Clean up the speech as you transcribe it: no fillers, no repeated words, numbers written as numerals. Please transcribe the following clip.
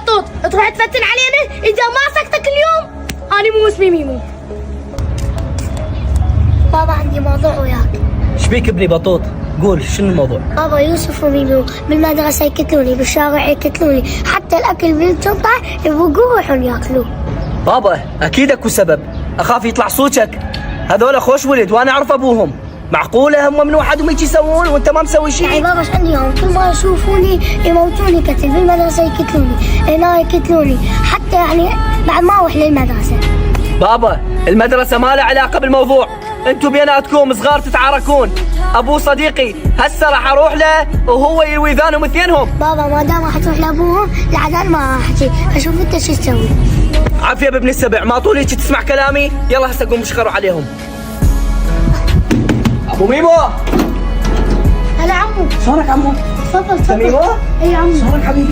بطوط تروح تفتن علينا اذا ما سكتك اليوم. انا مو اسمي ميمو. بابا عندي موضوع وياك. ايش بيك ابني بطوط؟ قول شنو الموضوع؟ بابا يوسف وميمو بالمدرسة يقتلوني، بالشارع يقتلوني، حتى الأكل بالشنطة يبغوا يروحون ياكلوه. بابا اكيد اكو سبب، اخاف يطلع صوتك. هذول خوش ولد وانا اعرف ابوهم. معقوله هم من وحدهم هيك يسوون وانت ما مسوي شيء؟ يعني بابا ايش عندي يوم كل ما يشوفوني يموتوني قتل، بالمدرسة يقتلوني، هنا يقتلوني، حتى يعني بعد ما اروح للمدرسة. بابا المدرسه ما لها علاقه بالموضوع، انتوا بيناتكم صغار تتعاركون. ابو صديقي هسه راح اروح له وهو يروي ذانهم اثنينهم. بابا ما دام راح تروح لابوهم العدال ما راح اجي، اشوف انت شو تسوي. عافيه بابن السبع، ما طول هيك تسمع كلامي. يلا هسه قوم اشخروا عليهم. ابو ميمو. هلا عمو. شلونك عمو؟ تفضل تفضل. ميمو؟ اي عمو. شلونك حبيبي؟